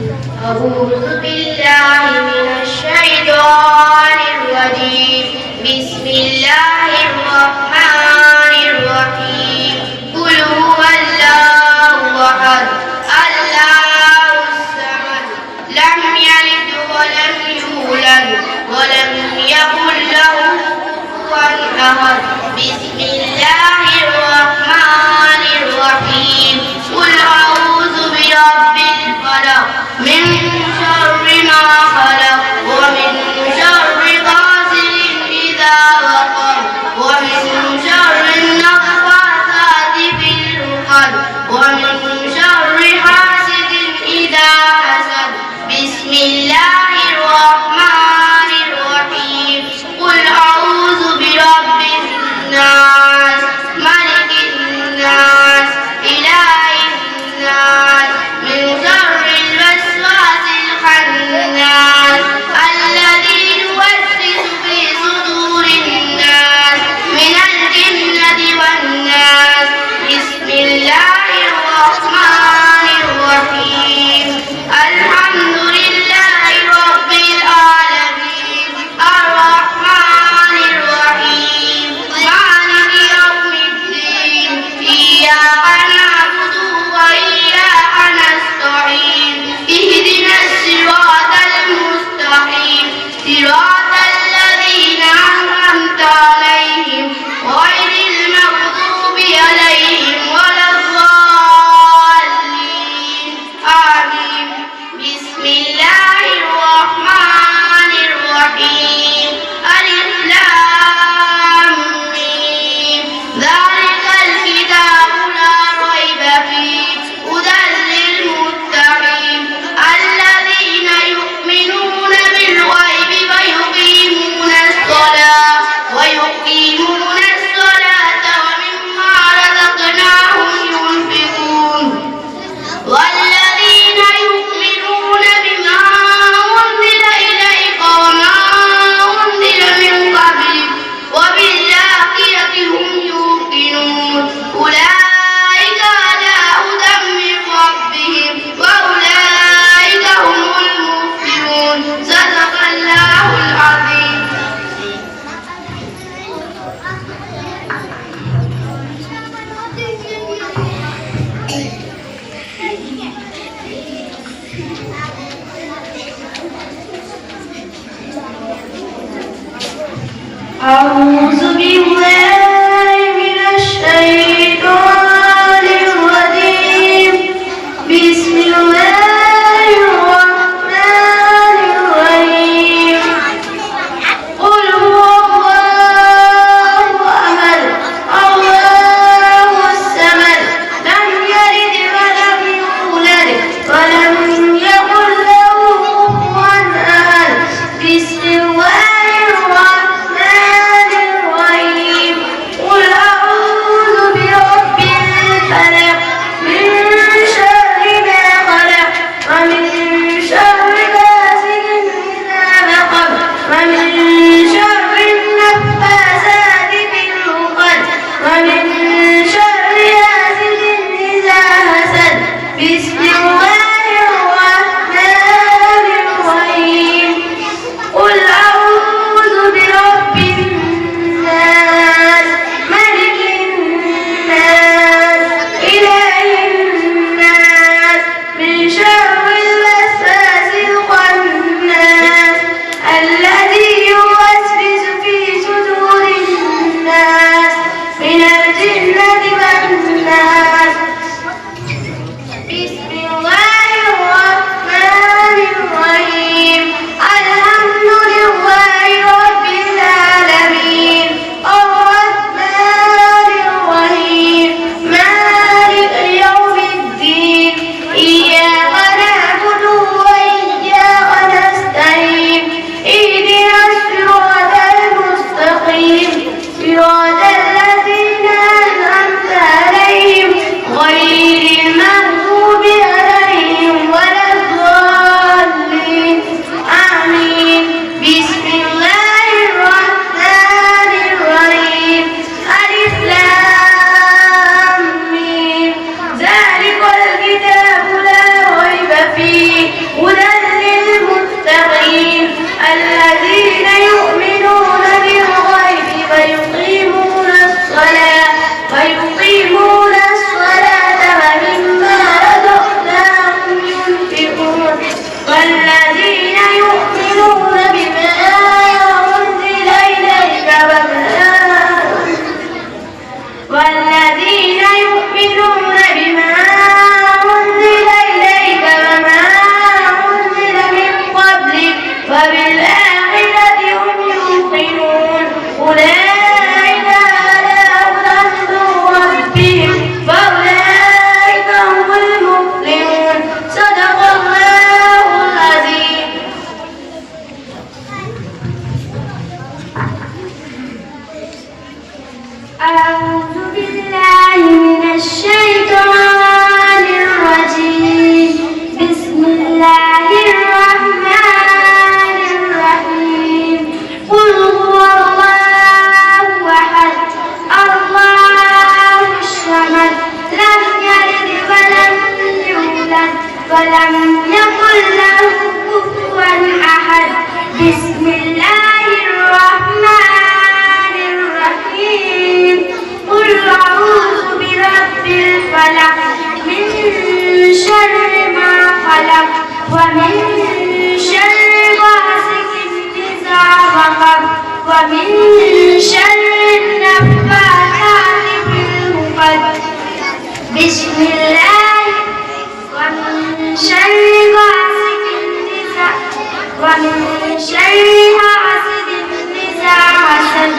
أعوذ بالله من الشيطان الرجيم. بسم الله الرحمن الرحيم. قل هو الله أحد الله الصمد لم يلد ولم يولد ولم يكن له كفوا أحد. بسم الله الرحمن الرحيم. قل أعوذ برب الفلق من شر ما خلق ومن شر غاسق إذا وقب ومن شر النفاثات في العقد ومن شر حاسد إذا حسد. بسم الله الرحمن الرحيم. قل أعوذ برب الناس ملك الناس إله الناس من شر الوسواس الخناس الذي يوسوس في صدور الناس من الجنة والناس. بسم الله الرحمن الرحيم. الحمد لله رب العالمين الرحمن الرحيم مالك يوم الدين. إياك نعبد وإياك نستعين. اهدنا الصراط المستقيم صراط الذين أنعمت عليهم غير المغضوب عليهم ولا الضالين آمين. بسم الله الرحمن الرحيم. ألف لام ميم. ذلك الكتاب لا ريب فيه هدى للمتقين الذين يؤمنون بالغيب ويقيمون الصلاة ومما رزقناهم ينفقون. والذين يؤمنون بما أنزل إليك وما أنزل من قبلك وبالآخرة هم يوقنون. أولئك على هدى من ربهم وأولئك هم المفلحون. صدق الله العظيم. أعوذ بالله من الشيطان الرجيم. بسم الله الرحمن الرحيم. قل هو الله أحد الله الصمد لم يلد ولم يولد ولم يكن له كفوا أحد. بسم الله الرحمن ومن شر غاسق إذا وقب ومن شر النفاثات في العقد بسم الله ومن شر غاسق إذا ومن شر حاسد إذا حسد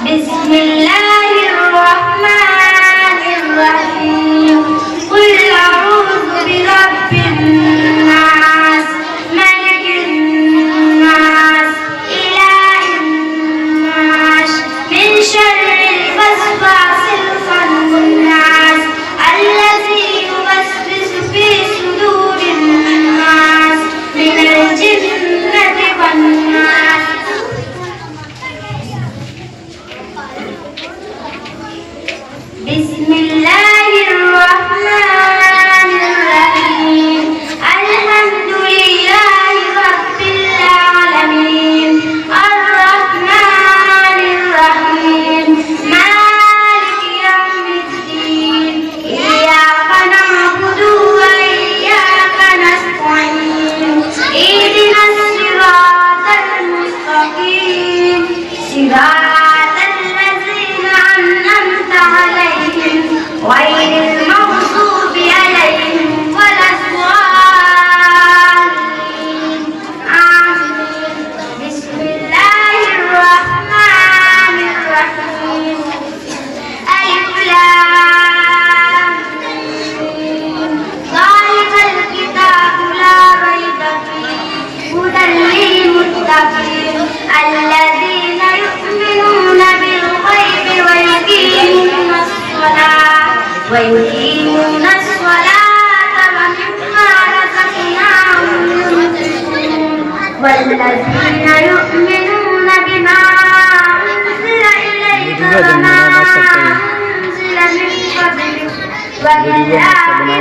بسم الله الرحمن الرحيم قل أعوذ برب الناس ملك الناس إله الناس من شر الوسواس الخناس الذي يوسوس في صدور الناس من الجنة والناس بسم الله الرحمن الرحيم الحمد لله رب العالمين الرحمن الرحيم مالك يوم الدين إياك نعبد وإياك نستعين اهدنا الصراط المستقيم صراط الذين أنعمت عليهم غير المغضوب عليهم ولا الضالين آمين بسم الله الرحمن الرحيم ألف لام ميم ذلك الكتاب لا ريب فيه هدى للمتقين الذين يؤمنون بالغيب ويقيمون الصلاة ومما رزقناهم ينفقون والذين يؤمنون بما أنزل إليك وما أنزل من قبلك وبالآخرة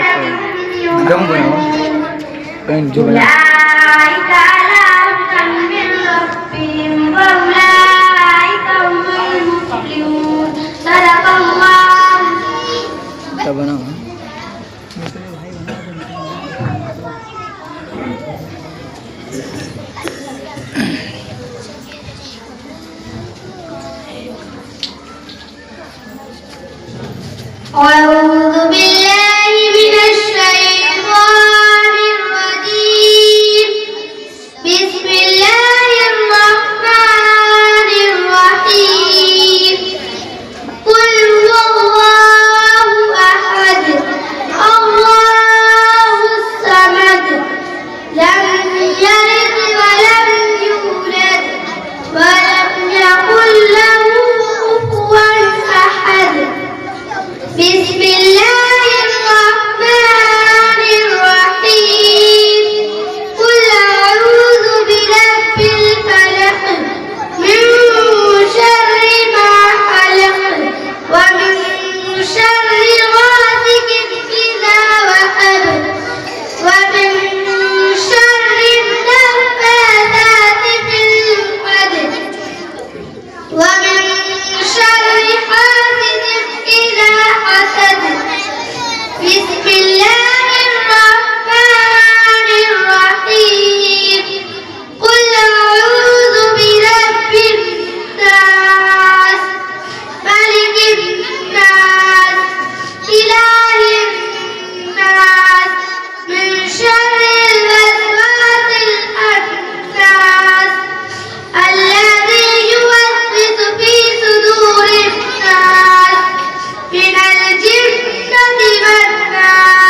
هم يوقنون أولئك على هدى من ربهم وأولئك هم المفلحون صدق الله बनाओ أعوذ بالله من الشيطان الرجيم بسم الله الرحمن الرحيم قل هو الله أحد الله الصمد لم يلد ولم يولد ولم يكن له كفوا أحد بسم الله الرحمن الرحيم قل أعوذ برب الفلق من شر ما خلق ومن شر غاسق إذا وقب ومن شر النفاثات في العقد ومن شر حاسد إذا حسد بسم الله الرحمن الرحيم قل أعوذ برب الناس ملك الناس إله الناس من شر الوسواس الخناس الذي يوسوس في صدور الناس من الجنة والناس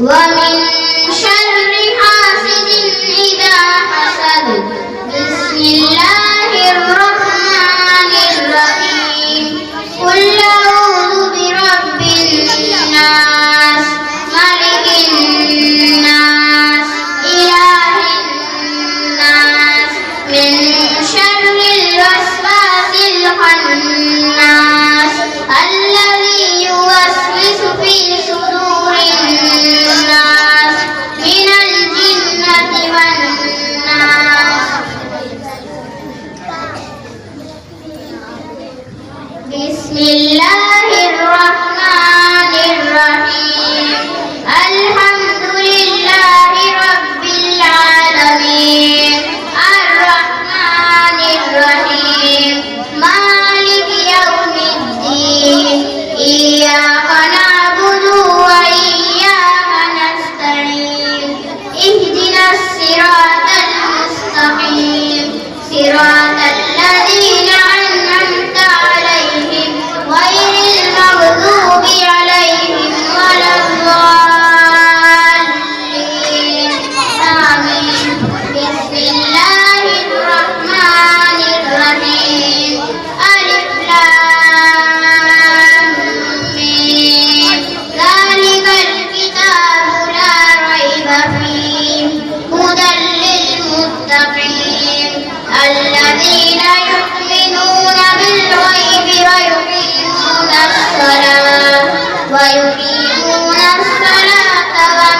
ومن شر حاسد إذا حسد بسم الله الرحمن الرحيم قل أعوذ برب الناس ملك الناس إله الناس من شر الوسواس الخناس الذي يوسوس في صدور الناس من الجنة والناس بسم الله الرحمن الرحيم الحمد لله رب العالمين الرحمن الرحيم مالك يوم الدين إياك نعبد وإياك نستعين اهدنا الصراط المستقيم صراط الذين أنعمت عليهم غير المغضوب عليهم ولا الضالين آمين بسم الله الرحمن الرحيم ألف لام ميم ذلك الكتاب لا ريب فيه هدى للمتقين الذين يؤمنون بالغيب ويقيمون الصلاة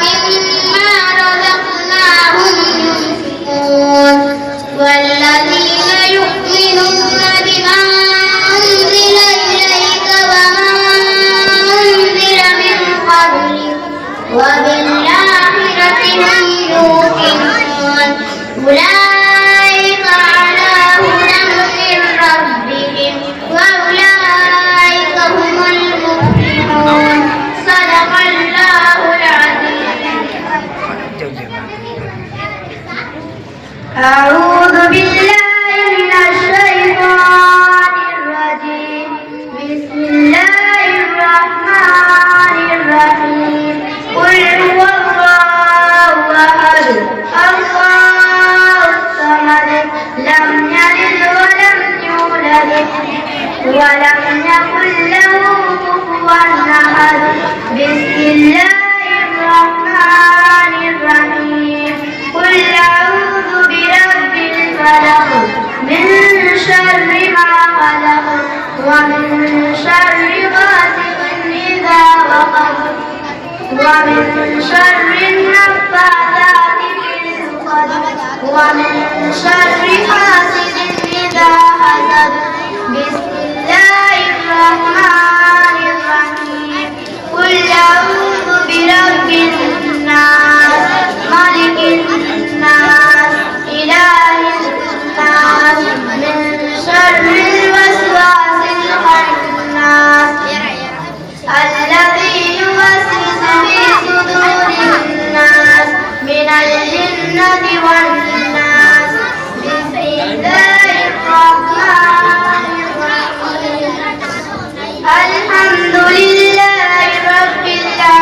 ومما رزقناهم ينفقون والذين يؤمنون بما أنزل إليك وما أنزل من قبلك وبالآخرة هم يوقنون أولئك على هدى من ربهم وأولئك هم المفلحون صدق الله العظيم أعوذ بالله من الشيطان الرجيم بسم الله الرحمن الرحيم قل هو الله أحد الله الصمد لم يلد ولم يولد ولم يكن له كفوا أحد بسم الله الرحمن الرحيم قل أعوذ برب الفلق من شر ما خلق ومن شر غاسق إذا وقب ومن شر النفاثات في العقد ومن شر حاسد إذا حسد بسم الله الرحمن الرحيم قل أعوذ برب الناس ملك الناس إله الناس من شر الوسواس الخناس الذي يوسوس في صدور الناس من الجنة والناس بسم الله الرحمن الرحيم الحمد لله رب العالمين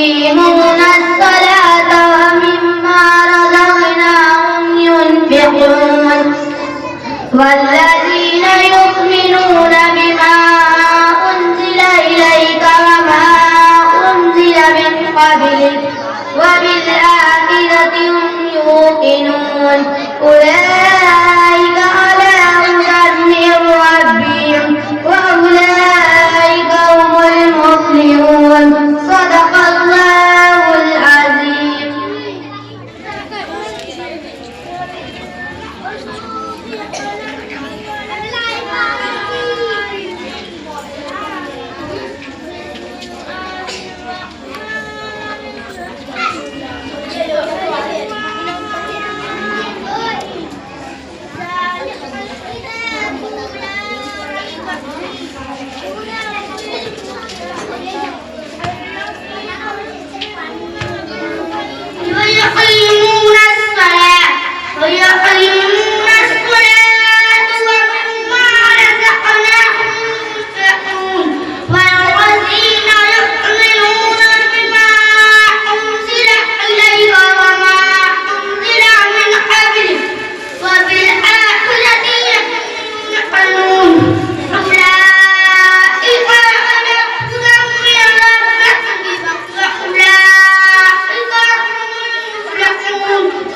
ويقيمون الصلاة ومما رزقناهم ينفقون والذين يؤمنون بما أنزل إليك وما أنزل من قبلك وبالآخرة هم يوقنون أولئك على هدى من ربهم وأولئك هم المفلحون صدق الله العظيم. ويقيمون الصلاة ومما رزقناهم ينفقون والذين يؤمنون بما أنزل إليك وما أنزل من قبلك وبالآخرة هم يوقنون أولئك على هدى من ربهم وأولئك هم المفلحون